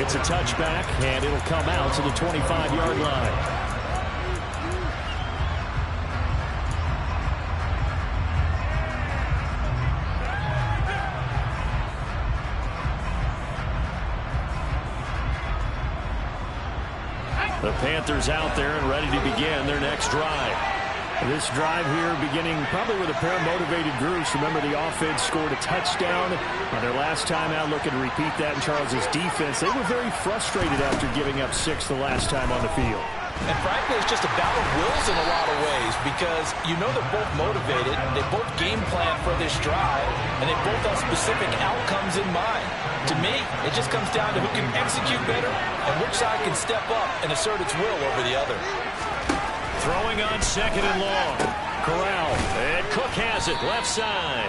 It's a touchback, and it'll come out to the 25-yard line. The Panthers out there and ready to begin their next drive. This drive here beginning probably with a pair of motivated groups. Remember, the offense scored a touchdown on their last time out. Looking to repeat that in Charles's defense. They were very frustrated after giving up 6 the last time on the field. And frankly, it's just a battle of wills in a lot of ways because you know they're both motivated. They both game plan for this drive, and they both have specific outcomes in mind. To me, it just comes down to who can execute better and which side can step up and assert its will over the other. Throwing on 2nd and long. Corral, and Cook has it, left side.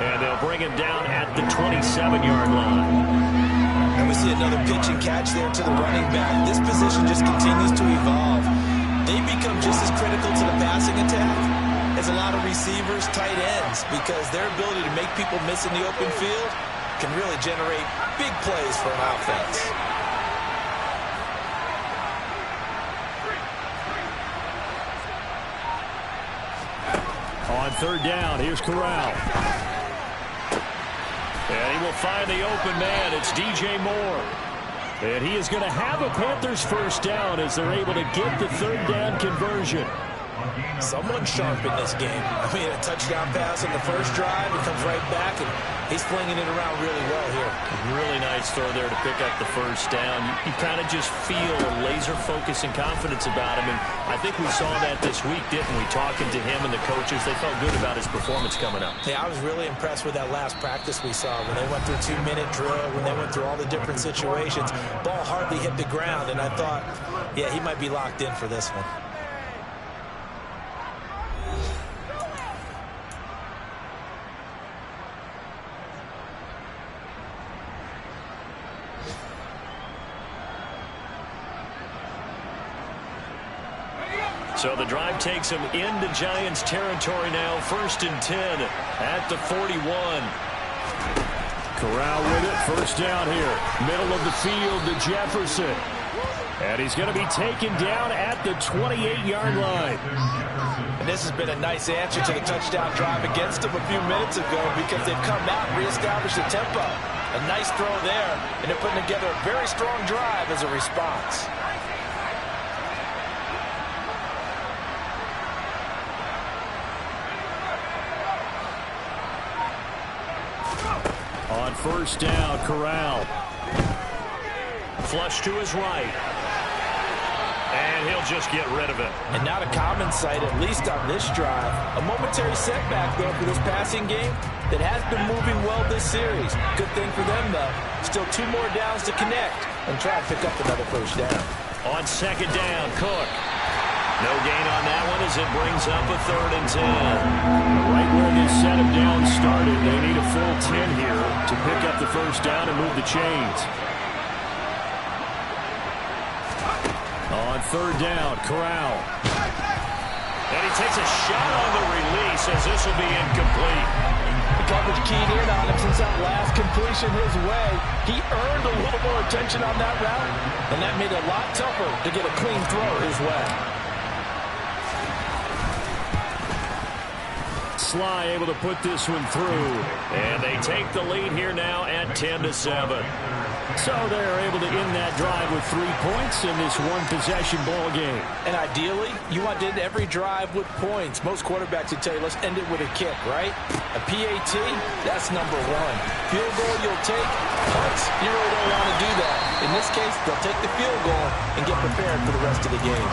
And they'll bring him down at the 27-yard line. And we see another pitch and catch there to the running back. This position just continues to evolve. They become just as critical to the passing attack as a lot of receivers, tight ends, because their ability to make people miss in the open field can really generate big plays for an offense. On 3rd down, here's Corral. And he will find the open man. It's DJ Moore. And he is going to have a Panthers first down as they're able to get the 3rd down conversion. Someone sharp in this game. I mean, a touchdown pass on the first drive. He comes right back, and he's flinging it around really well here. Really nice throw there to pick up the first down. You kind of just feel a laser focus and confidence about him, and I think we saw that this week, didn't we? Talking to him and the coaches, they felt good about his performance coming up. Yeah, I was really impressed with that last practice we saw when they went through 2-minute drill, when they went through all the different situations. Ball hardly hit the ground, and I thought, yeah, he might be locked in for this one. So the drive takes him into Giants territory now. 1st and 10 at the 41. Corral with it. First down here. Middle of the field to Jefferson. And he's going to be taken down at the 28-yard line. And this has been a nice answer to the touchdown drive against them a few minutes ago because they've come out and reestablished the tempo. A nice throw there, and they're putting together a very strong drive as a response. On 1st down, Corral. Flush to his right. And he'll just get rid of it. And not a common sight, at least on this drive. A momentary setback, though, for this passing game that has been moving well this series. Good thing for them, though. Still 2 more downs to connect and try to pick up another first down. On 2nd down, Cook. No gain on that one as it brings up a 3rd and 10. Right where this set of downs started, they need a full 10 here to pick up the first down and move the chains. On 3rd down, Corral. And he takes a shot on the release as this will be incomplete. The coverage keyed in on him since that last completion his way. He earned a little more attention on that route, and that made it a lot tougher to get a clean throw his way. Sly able to put this one through. And they take the lead here now at 10-7. So they're able to end that drive with 3 points in this one-possession ball game. And ideally, you want to end every drive with points. Most quarterbacks would tell you, let's end it with a kick, right? A PAT, that's number 1. Field goal you'll take. Punts, you really don't want to do that. In this case, they'll take the field goal and get prepared for the rest of the game.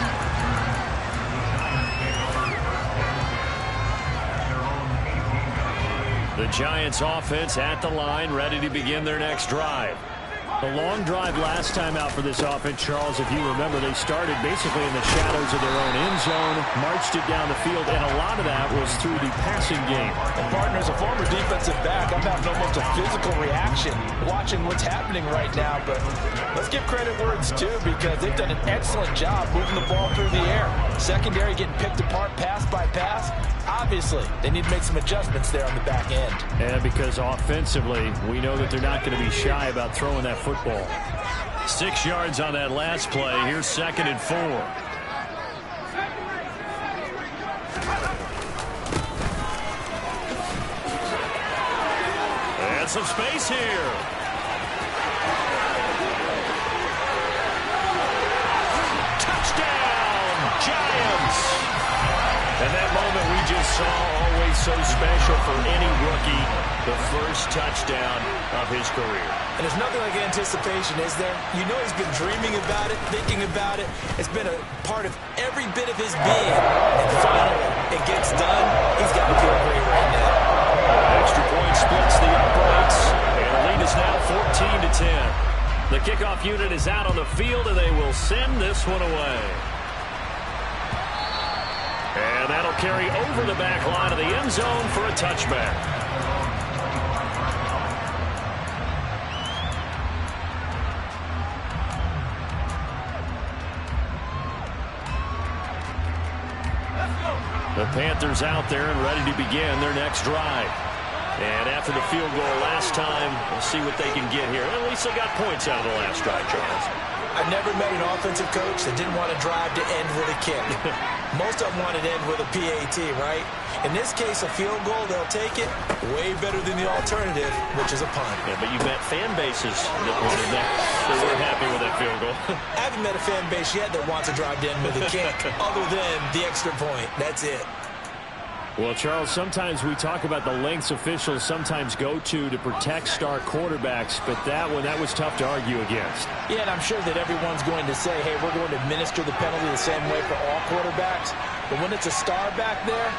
The Giants offense at the line, ready to begin their next drive. The long drive last time out for this offense, Charles, if you remember, they started basically in the shadows of their own end zone, marched it down the field, and a lot of that was through the passing game. And partner, as a former defensive back, I'm having almost a physical reaction watching what's happening right now. But let's give credit where it's due because they've done an excellent job moving the ball through the air. Secondary getting picked apart pass by pass. Obviously, they need to make some adjustments there on the back end. And because offensively, we know that they're not going to be shy about throwing that football. 6 yards on that last play. Here's 2nd and 4. And some space here. Touchdown, Giants. And that moment we just saw, always so special for any rookie, the first touchdown of his career. And there's nothing like anticipation, is there? You know he's been dreaming about it, thinking about it. It's been a part of every bit of his being. And finally, it gets done. He's got to feel great right now. Extra point splits the uprights, and the lead is now 14-10. The kickoff unit is out on the field, and they will send this one away. And that'll carry over the back line of the end zone for a touchback. The Panthers out there and ready to begin their next drive. And after the field goal last time, we'll see what they can get here. At least they got points out of the last drive, Charles. I've never met an offensive coach that didn't want to drive to end with a kick. Most of them want to end with a PAT, right? In this case, a field goal, they'll take it. Way better than the alternative, which is a punt. Yeah, but you met fan bases that wanted that. They weren't happy with that field goal. I haven't met a fan base yet that wants to drive to end with a kick, other than the extra point. That's it. Well, Charles, sometimes we talk about the lengths officials sometimes go to protect star quarterbacks, but that was tough to argue against. Yeah, and I'm sure that everyone's going to say, hey, we're going to administer the penalty the same way for all quarterbacks. But when it's a star back there,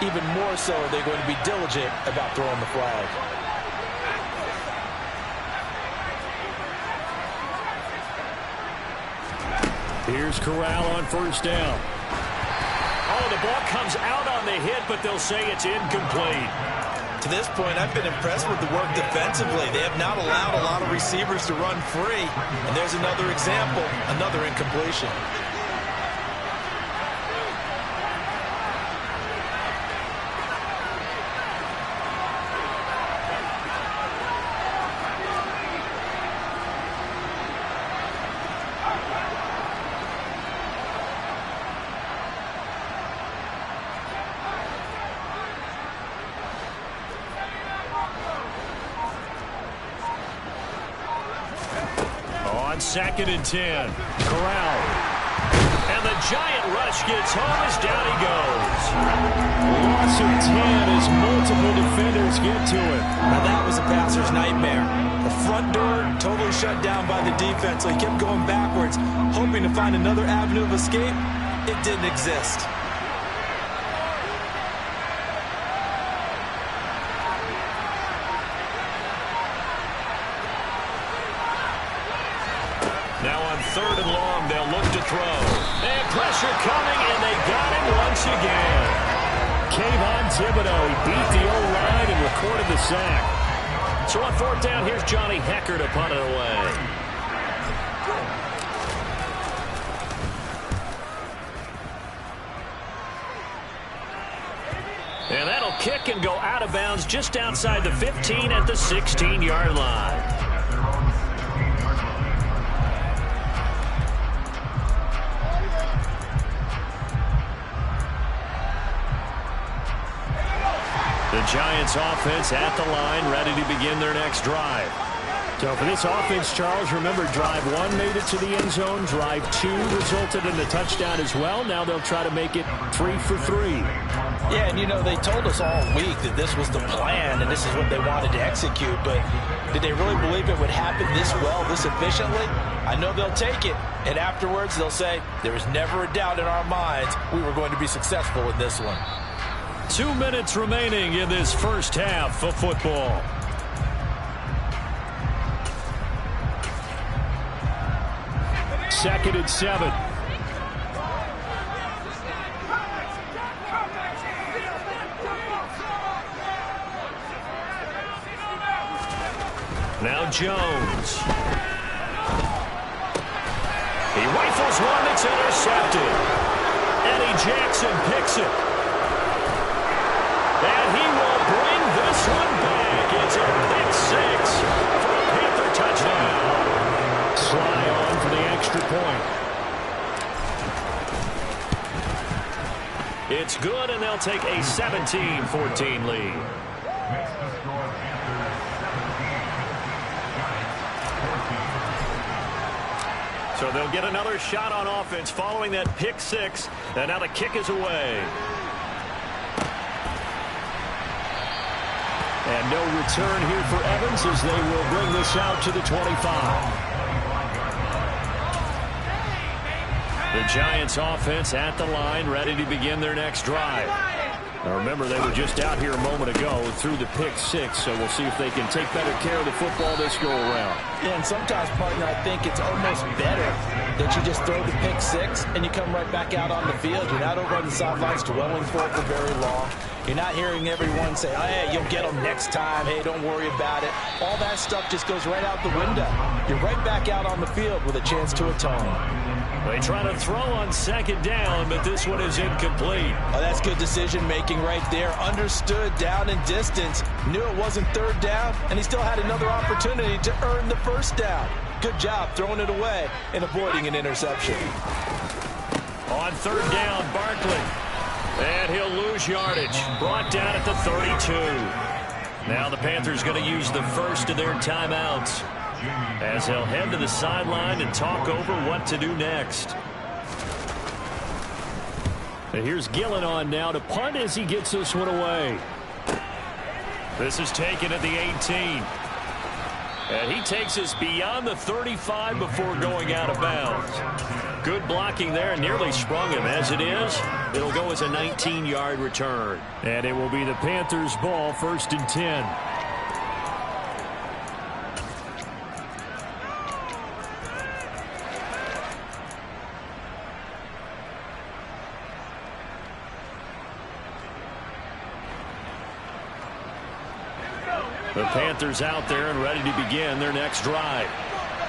even more so they're going to be diligent about throwing the flag. Here's Corral on first down. Oh, the ball comes out on the hit, but they'll say it's incomplete. To this point, I've been impressed with the work defensively. They have not allowed a lot of receivers to run free. And there's another example, another incompletion. On 2nd and 10, Corral. And the giant rush gets home as down he goes. Loss of 10 as multiple defenders get to it. Now that was a passer's nightmare. The front door totally shut down by the defense, so he kept going backwards, hoping to find another avenue of escape. It didn't exist. Now on 3rd and long, they'll look to throw. And pressure coming, and they got him once again. Kayvon Thibodeau, he beat the O-line and recorded the sack. So on 4th down, here's Johnny Hecker to punt it away. And that'll kick and go out of bounds just outside the 15 at the 16-yard line. The Giants offense at the line, ready to begin their next drive. So for this offense, Charles, remember drive 1 made it to the end zone. Drive 2 resulted in a touchdown as well. Now they'll try to make it 3 for 3. Yeah, and you know, they told us all week that this was the plan and this is what they wanted to execute, but did they really believe it would happen this well, this efficiently? I know they'll take it, and afterwards they'll say, there was never a doubt in our minds we were going to be successful in this one. 2 minutes remaining in this first half of football. Second and 7. Now Jones. He rifles one that's intercepted. Eddie Jackson picks it. And he will bring this one back. It's a pick 6 for a Panther touchdown. Sly extra point. It's good, and they'll take a 17-14 lead. So they'll get another shot on offense following that pick six, and now the kick is away. And no return here for Evans as they will bring this out to the 25. The Giants offense at the line, ready to begin their next drive. Now remember, they were just out here a moment ago through the pick six, so we'll see if they can take better care of the football this go-around. Yeah, and sometimes, partner, I think it's almost better that you just throw the pick six and you come right back out on the field. You're not over on the sidelines dwelling for it for very long. You're not hearing everyone say, oh, hey, you'll get them next time. Hey, don't worry about it. All that stuff just goes right out the window. You're right back out on the field with a chance to atone. They try to throw on second down, but this one is incomplete. Oh, that's good decision-making right there. Understood down and distance. Knew it wasn't third down, and he still had another opportunity to earn the first down. Good job throwing it away and avoiding an interception. On third down, Barkley. And he'll lose yardage. Brought down at the 32. Now the Panthers going to use the first of their timeouts as they'll head to the sideline and talk over what to do next. And here's Gillen on now to punt as he gets this one away. This is taken at the 18. And he takes us beyond the 35 before going out of bounds. Good blocking there, nearly sprung him. As it is, it'll go as a 19-yard return. And it will be the Panthers' ball, 1st and 10. The Panthers out there and ready to begin their next drive.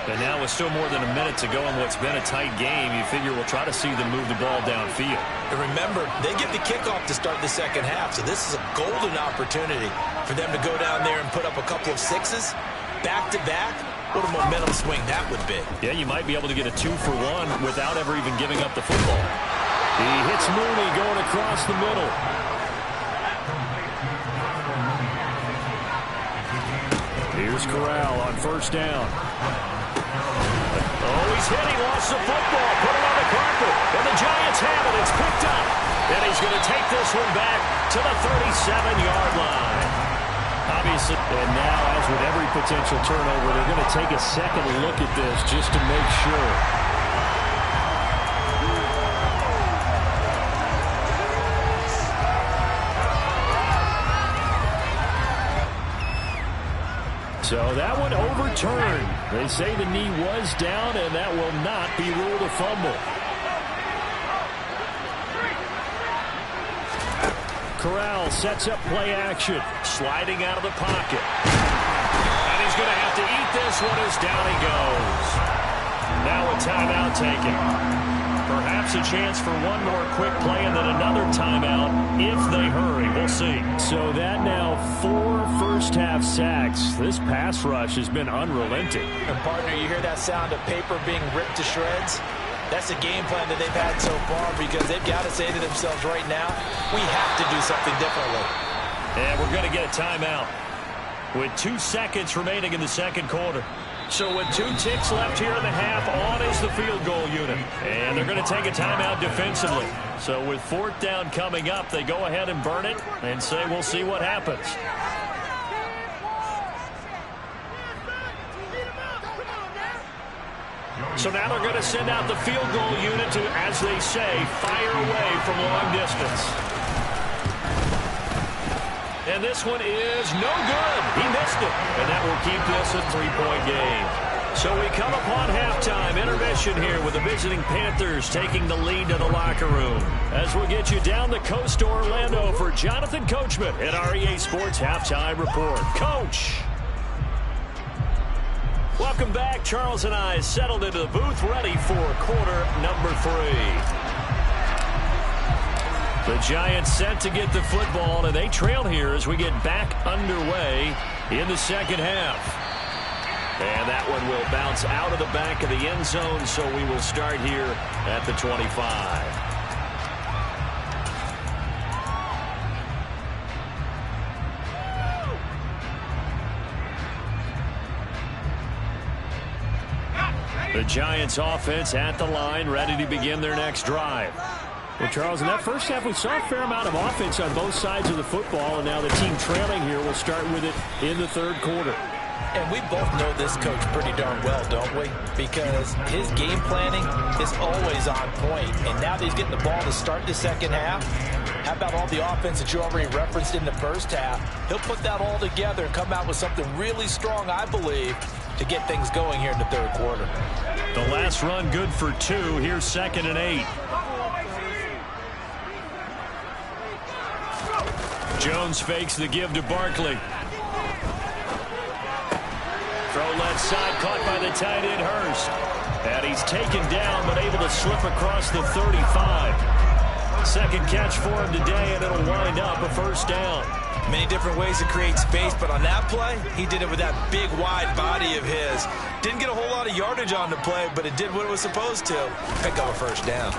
And now with still more than a minute to go in what's been a tight game, you figure we'll try to see them move the ball downfield. And remember, they get the kickoff to start the second half, so this is a golden opportunity for them to go down there and put up a couple of sixes back-to-back. What a momentum swing that would be. Yeah, you might be able to get a 2-for-1 without ever even giving up the football. He hits Mooney going across the middle. Here's Corral on first down. Oh, he's hit. He lost the football. Put it on the carpet. And the Giants have it. It's picked up. And he's going to take this one back to the 37-yard line. Obviously, and now, as with every potential turnover, they're going to take a second look at this just to make sure. So that one overturned. They say the knee was down, and that will not be ruled a fumble. Corral sets up play action, sliding out of the pocket. And he's going to have to eat this one as down he goes. Now a timeout taken. Perhaps a chance for one more quick play and then another timeout if they hurry. We'll see. So that now 4 first-half sacks. This pass rush has been unrelenting. And, partner, you hear that sound of paper being ripped to shreds? That's the game plan that they've had so far because they've got to say to themselves right now, we have to do something differently. And we're going to get a timeout with 2 seconds remaining in the second quarter. So with 2 ticks left here in the half, on is the field goal unit. And they're going to take a timeout defensively. So with 4th down coming up, they go ahead and burn it and say we'll see what happens. So now they're going to send out the field goal unit to, as they say, fire away from long distance. And this one is no good. He missed it. And that will keep this a 3-point game. So we come upon halftime intermission here with the visiting Panthers taking the lead to the locker room. As we get you down the coast to Orlando for Jonathan Coachman at our EA Sports Halftime Report. Coach. Welcome back. Charles and I settled into the booth ready for quarter number 3. The Giants set to get the football, and they trail here as we get back underway in the second half. And that one will bounce out of the back of the end zone, so we will start here at the 25. The Giants offense at the line, ready to begin their next drive. Well, Charles, in that first half, we saw a fair amount of offense on both sides of the football, and now the team trailing here will start with it in the third quarter. And we both know this coach pretty darn well, don't we? Because his game planning is always on point. And now that he's getting the ball to start the second half, how about all the offense that you already referenced in the first half? He'll put that all together and come out with something really strong, I believe, to get things going here in the third quarter. The last run good for 2. Here's 2nd and 8. Jones fakes the give to Barkley. Throw left side, caught by the tight end Hurst. And he's taken down, but able to slip across the 35. Second catch for him today, and it'll wind up a first down. Many different ways to create space, but on that play, he did it with that big, wide body of his. Didn't get a whole lot of yardage on the play, but it did what it was supposed to. Pick up a first down.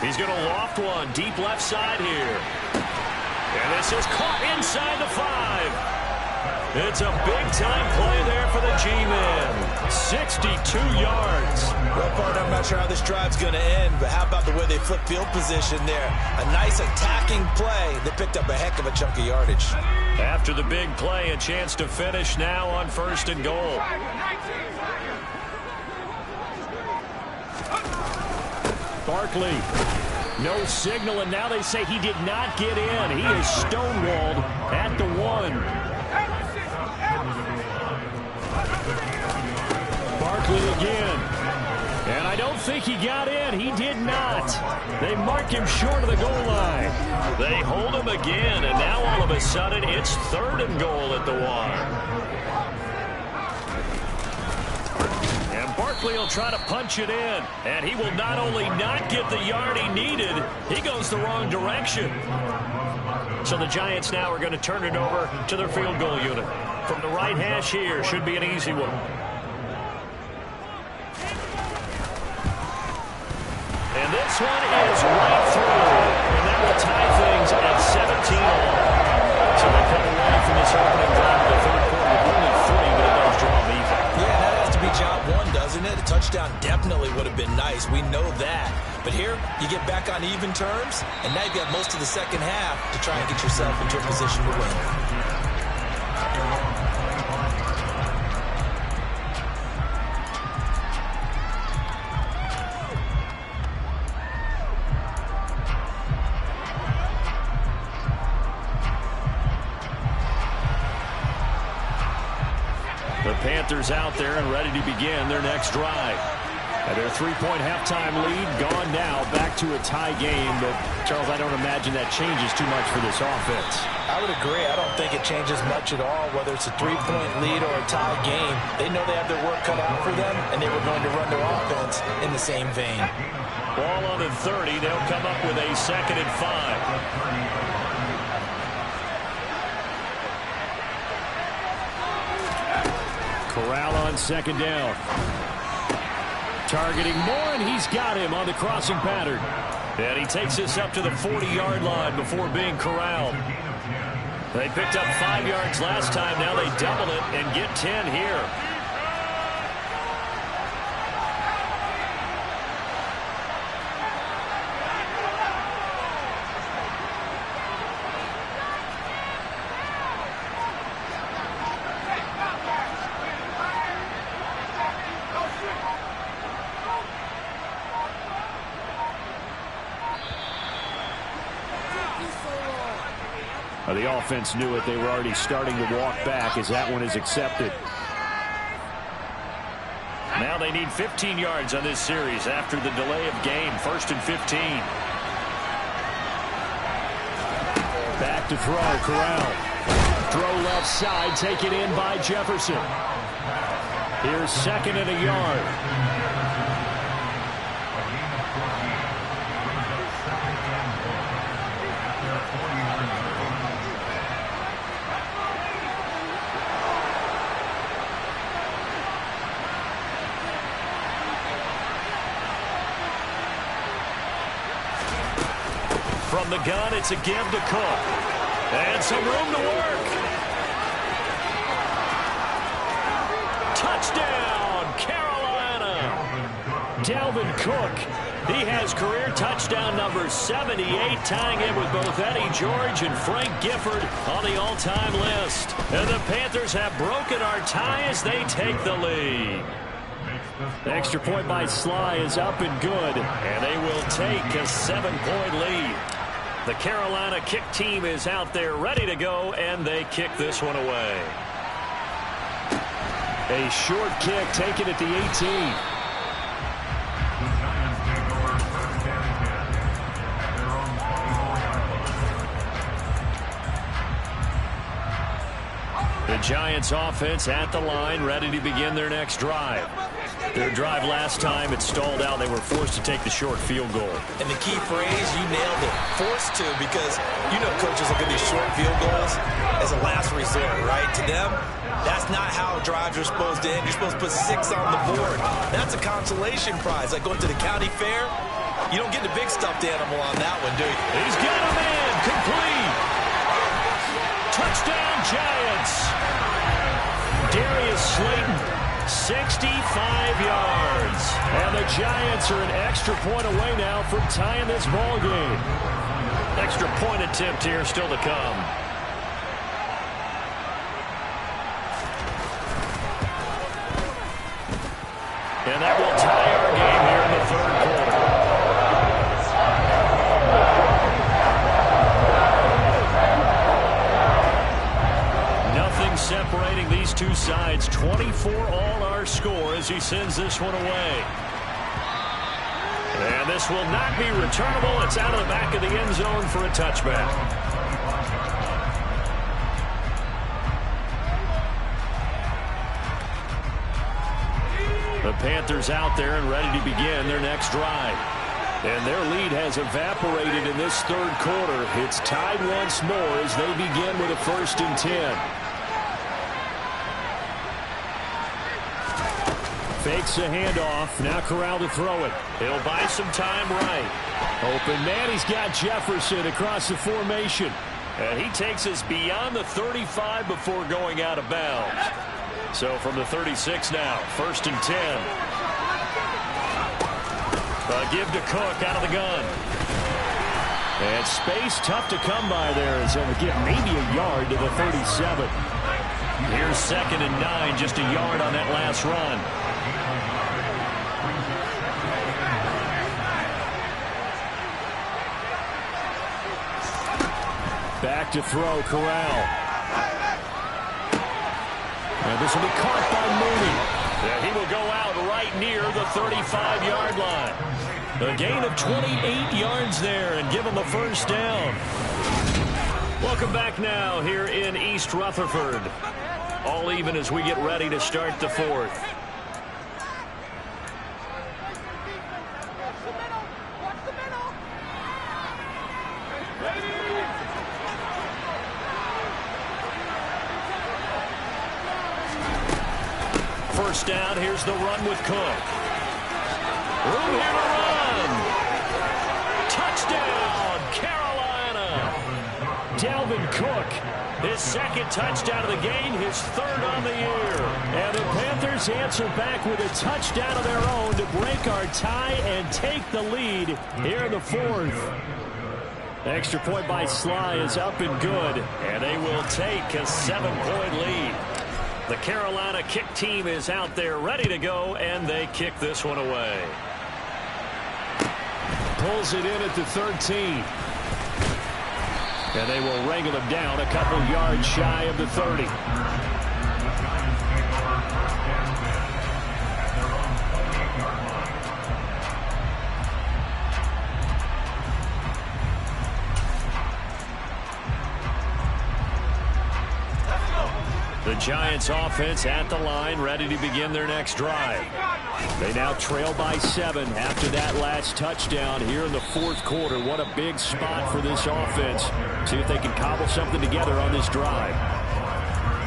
He's going to loft one deep left side here. And this is caught inside the 5. It's a big-time play there for the G-Men. 62 yards. Well, partner, I'm not sure how this drive's going to end, but how about the way they flip field position there? A nice attacking play. They picked up a heck of a chunk of yardage. After the big play, a chance to finish now on 1st and goal. Barkley. No signal, and now they say he did not get in. He is stonewalled at the 1. Barkley again. And I don't think he got in. He did not. They mark him short of the goal line. They hold him again, and now all of a sudden it's 3rd and goal at the 1. And Barkley will try to punch it in. And he will not only not get the yard he needed, he goes the wrong direction. So the Giants now are going to turn it over to their field goal unit. From the right hash here, should be an easy one. And this one is right through. And that will tie things at 17 all. So they come away from this opening drive of the third quarter with only 3, but it does draw them even. Yeah, that has to be job 1, doesn't it? A touchdown definitely would have been nice. We know that. But here, you get back on even terms, and now you've got most of the second half to try and get yourself into a position to win. The Panthers out there and ready to begin their next drive. And their 3-point halftime lead gone now, back to a tie game. But, Charles, I don't imagine that changes too much for this offense. I would agree. I don't think it changes much at all, whether it's a 3-point lead or a tie game. They know they have their work cut out for them, and they were going to run their offense in the same vein. Ball on the 30. They'll come up with a 2nd and 5. Corral on 2nd down. Targeting Moore, and he's got him on the crossing pattern. And he takes this up to the 40-yard line before being corralled. They picked up 5 yards last time. Now they double it and get 10 here. The offense knew it. They were already starting to walk back as that one is accepted. Now they need 15 yards on this series after the delay of game. 1st and 15. Back to throw. Corral. Throw left side. Taken in by Jefferson. Here's 2nd and a yard. From the gun, it's a give to Cook. And some room to work. Touchdown, Carolina. Dalvin Cook. He has career touchdown number 78, tying it with both Eddie George and Frank Gifford on the all-time list. And the Panthers have broken our tie as they take the lead. The extra point by Sly is up and good, and they will take a 7-point lead. The Carolina kick team is out there ready to go, and they kick this one away. A short kick taken at the 18. The Giants offense at the line, ready to begin their next drive. Their drive last time, it stalled out. They were forced to take the short field goal. And the key phrase, you nailed it. Forced to, because you know coaches look at these short field goals as a last resort, right? To them, that's not how drives are supposed to end. You're supposed to put 6 on the board. That's a consolation prize. Like going to the county fair, you don't get the big stuffed animal on that one, do you? He's got a man, complete. Touchdown, Giants. Darius Slayton, 65 yards. And the Giants are an extra point away now from tying this ball game. Extra point attempt here still to come. And that will tie our game here in the third quarter. Separating these two sides. 24 all our score as he sends this one away. And this will not be returnable. It's out of the back of the end zone for a touchback. The Panthers out there and ready to begin their next drive. And their lead has evaporated in this third quarter. It's tied once more as they begin with a 1st and 10. Fakes a handoff. Now Corral to throw it. He'll buy some time right. Open man. He's got Jefferson across the formation. And he takes us beyond the 35 before going out of bounds. So from the 36 now. 1st and 10. Give to Cook out of the gun. And space tough to come by there as he'll get maybe a yard to the 37. Here's 2nd and 9. Just a yard on that last run. Back to throw, Corral. And this will be caught by Mooney. Yeah, he will go out right near the 35-yard line. A gain of 28 yards there and give him a 1st down. Welcome back now here in East Rutherford. All even as we get ready to start the 4th. First down, here's the run with Cook. Room here to run. Touchdown, Carolina. Dalvin Cook, his 2nd touchdown of the game, his 3rd on the year. And the Panthers answer back with a touchdown of their own to break our tie and take the lead here in the 4th. Extra point by Sly is up and good, and they will take a 7-point lead. The Carolina kick team is out there ready to go, and they kick this one away. Pulls it in at the 13. And they will wrangle him down a couple yards shy of the 30. The Giants offense at the line, ready to begin their next drive. They now trail by 7 after that last touchdown here in the 4th quarter. What a big spot for this offense. See if they can cobble something together on this drive.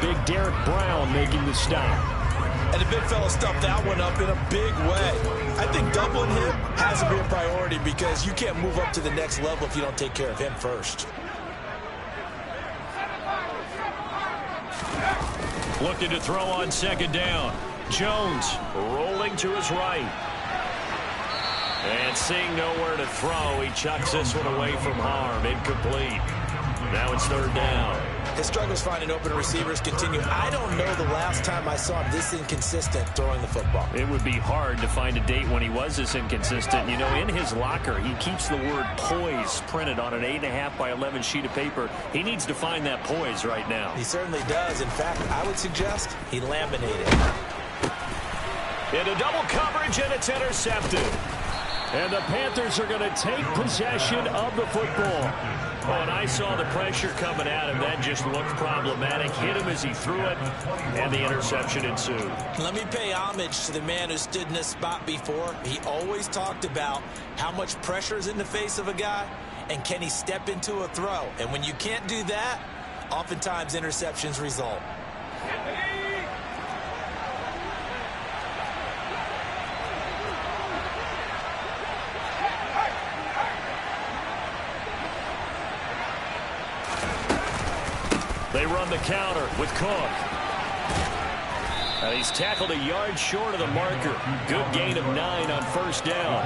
Big Derek Brown making the stop. And the big fella stuffed that one up in a big way. I think doubling him has to be a priority because you can't move up to the next level if you don't take care of him first. Looking to throw on second down. Jones rolling to his right. And seeing nowhere to throw, he chucks this one away from harm. Incomplete. Now it's third down. His struggles finding open receivers continue. I don't know the last time I saw him this inconsistent throwing the football. It would be hard to find a date when he was this inconsistent. You know, in his locker, he keeps the word poise printed on an 8.5 by 11 sheet of paper. He needs to find that poise right now. He certainly does. In fact, I would suggest he laminated. Into double coverage, and it's intercepted. And the Panthers are going to take possession of the football. Oh, and I saw the pressure coming at him. That just looked problematic. Hit him as he threw it, and the interception ensued. Let me pay homage to the man who stood in this spot before. He always talked about how much pressure is in the face of a guy, and can he step into a throw. And when you can't do that, oftentimes interceptions result. They run the counter with Cook. He's tackled a yard short of the marker. Good gain of 9 on first down.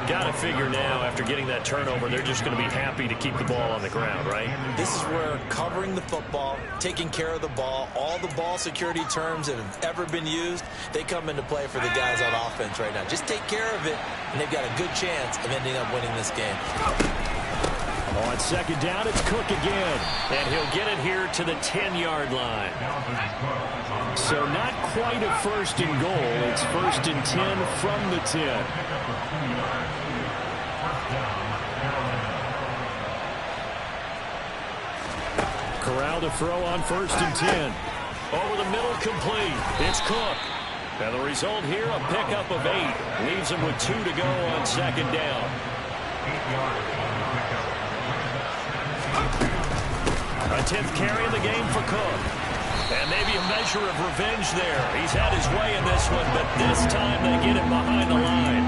Got to figure now, after getting that turnover, they're just going to be happy to keep the ball on the ground, right? This is where covering the football, taking care of the ball, all the ball security terms that have ever been used, they come into play for the guys on offense right now. Just take care of it, and they've got a good chance of ending up winning this game. On second down, it's Cook again. And he'll get it here to the 10-yard line. So not quite a first and goal. It's first and 10 from the 10. Corral to throw on first and 10. Over the middle, complete. It's Cook. And the result here, a pickup of 8. Leaves him with 2 to go on second down. 8 yards. A 10th carry in the game for Cook. And maybe a measure of revenge there. He's had his way in this one, but this time they get him behind the line.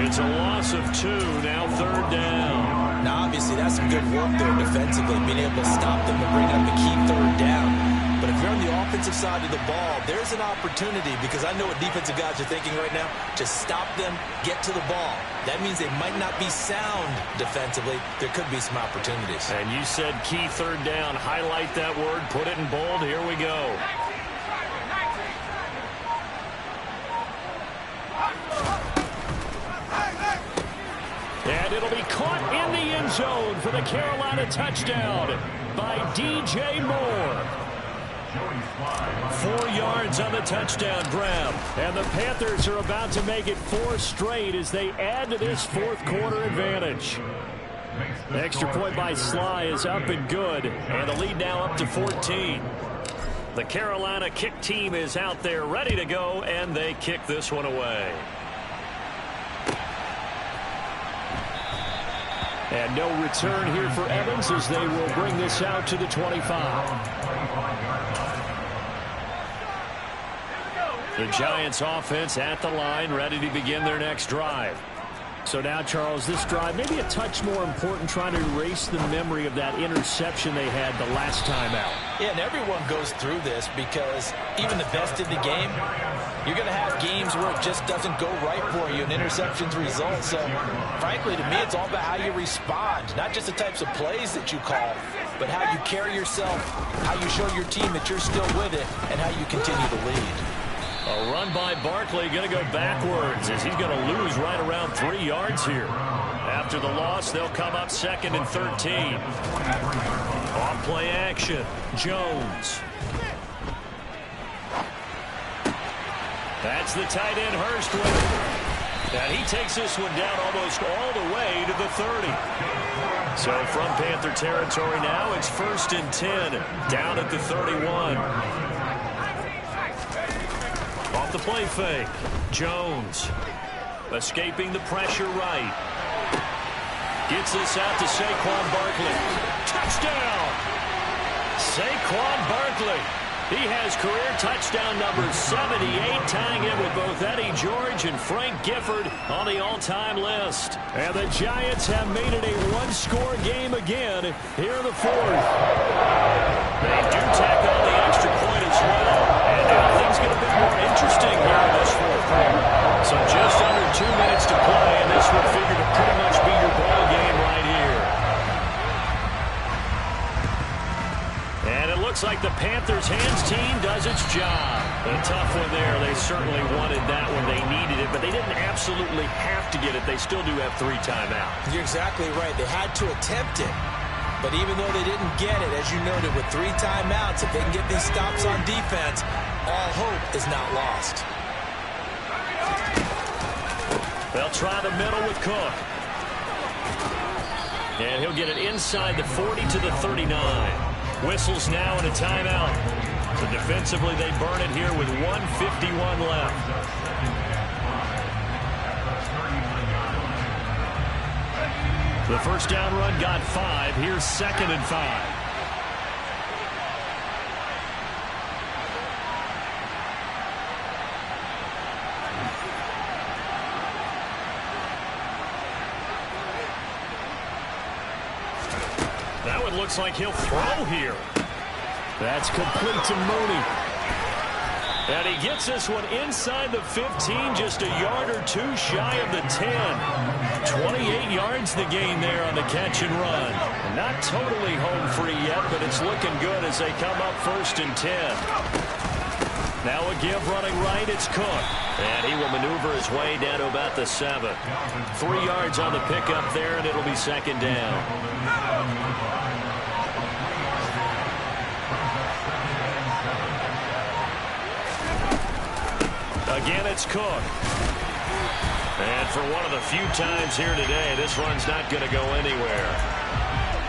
It's a loss of 2, now third down. Now, obviously, that's some good work there defensively, being able to stop them and bring up a key third down. But if you're on the offensive side of the ball, there's an opportunity, because I know what defensive guys are thinking right now, to stop them, get to the ball. That means they might not be sound defensively. There could be some opportunities. And you said key third down. Highlight that word. Put it in bold. Here we go. And it'll be caught in the end zone for the Carolina touchdown by DJ Moore. 4 yards on the touchdown grab. And the Panthers are about to make it 4 straight as they add to this fourth quarter advantage. The extra point by Sly is up and good. And the lead now up to 14. The Carolina kick team is out there ready to go, and they kick this one away. And no return here for Evans as they will bring this out to the 25. The Giants offense at the line, ready to begin their next drive. So now, Charles, this drive maybe a touch more important, trying to erase the memory of that interception they had the last time out. Yeah, and everyone goes through this because even the best in the game, you're going to have games where it just doesn't go right for you and interceptions result. So, frankly, to me, it's all about how you respond, not just the types of plays that you call, but how you carry yourself, how you show your team that you're still with it, and how you continue to lead. A run by Barkley, going to go backwards as he's going to lose right around 3 yards here. After the loss, they'll come up second and 13. Off play action, Jones. That's the tight end Hurst with it. And he takes this one down almost all the way to the 30. So from Panther territory now, it's first and 10, down at the 31. Off the play fake, Jones escaping the pressure right. Gets this out to Saquon Barkley. Touchdown! Saquon Barkley. He has career touchdown number 78, tying it with both Eddie George and Frank Gifford on the all-time list. And the Giants have made it a one-score game again here in the fourth. They do tack on the extra point as well. And now things get a bit more interesting here in this fourth quarter. So just under 2 minutes to play, and this would figure to pretty much be your ball game right here. And it looks like the Panthers' hands team does its job. A tough one there. They certainly wanted that when they needed it, but they didn't absolutely have to get it. They still do have 3 timeouts. You're exactly right. They had to attempt it. But even though they didn't get it, as you noted, with 3 timeouts, if they can get these stops on defense, all hope is not lost. They'll try the middle with Cook. And he'll get it inside the 40 to the 39. Whistles now and a timeout. So defensively, they burn it here with 1:51 left. The first down run got 5. Here's 2nd and 5. That one looks like he'll throw here. That's complete to Mooney. And he gets this one inside the 15, just a yard or 2 shy of the 10. 28 yards the gain there on the catch and run. Not totally home free yet, but it's looking good as they come up 1st and 10. Now a give running right, it's Cook. And he will maneuver his way down to about the 7. 3 yards on the pickup there, and it'll be 2nd down. Again, it's Cook. And for one of the few times here today, this run's not going to go anywhere.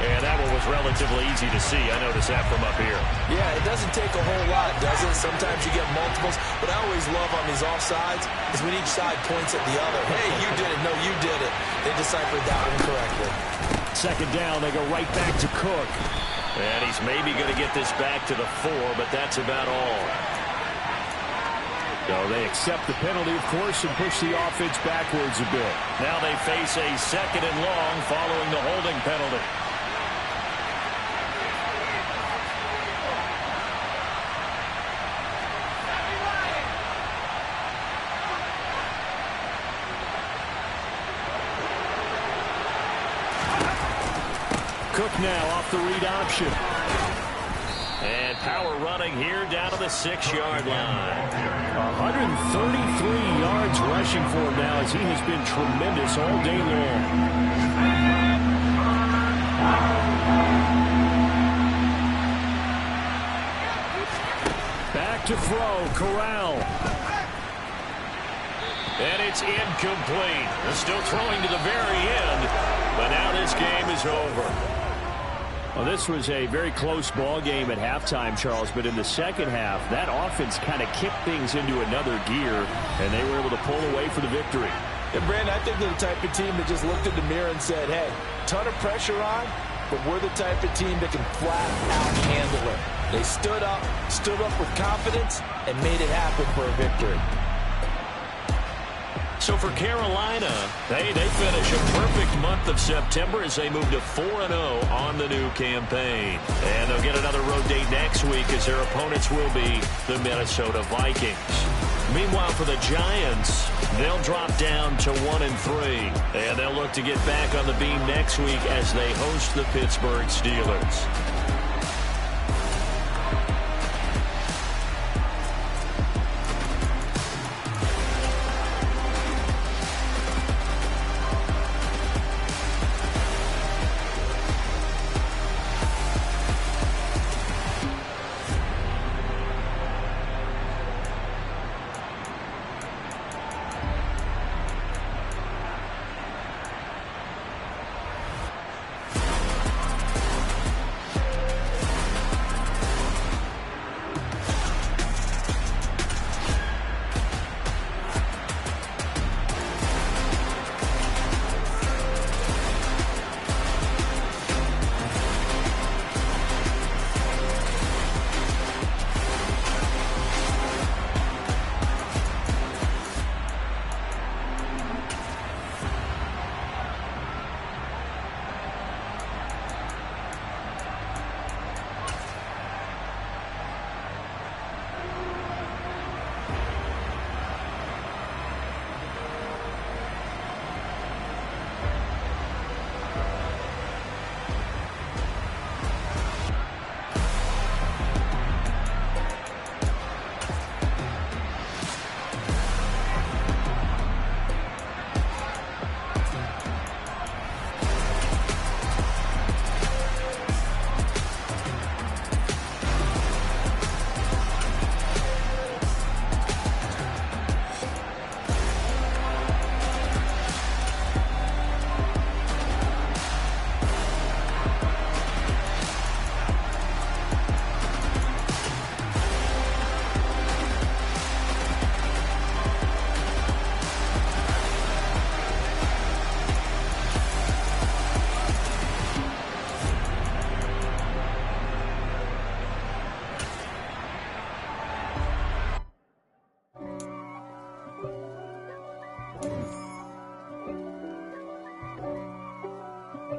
And that one was relatively easy to see. I noticed that from up here. Yeah, it doesn't take a whole lot, does it? Sometimes you get multiples. What I always love on these offsides is when each side points at the other. Hey, you did it. No, you did it. They deciphered that one correctly. 2nd down, they go right back to Cook. And he's maybe going to get this back to the 4, but that's about all. So they accept the penalty, of course, and push the offense backwards a bit. Now they face a 2nd and long following the holding penalty. Cook now off the read option. And power running here down to the 6-yard line. 133 yards rushing for him now as he has been tremendous all day long. Back to throw, Corral. And it's incomplete. They're still throwing to the very end, but now this game is over. Well, this was a very close ball game at halftime, Charles, but in the second half, that offense kind of kicked things into another gear, and they were able to pull away for the victory. And, Brandon, I think they're the type of team that just looked in the mirror and said, hey, ton of pressure on, but we're the type of team that can flat out handle it. They stood up with confidence, and made it happen for a victory. So for Carolina, they finish a perfect month of September as they move to 4-0 on the new campaign. And they'll get another road date next week as their opponents will be the Minnesota Vikings. Meanwhile, for the Giants, they'll drop down to 1-3. And they'll look to get back on the beam next week as they host the Pittsburgh Steelers.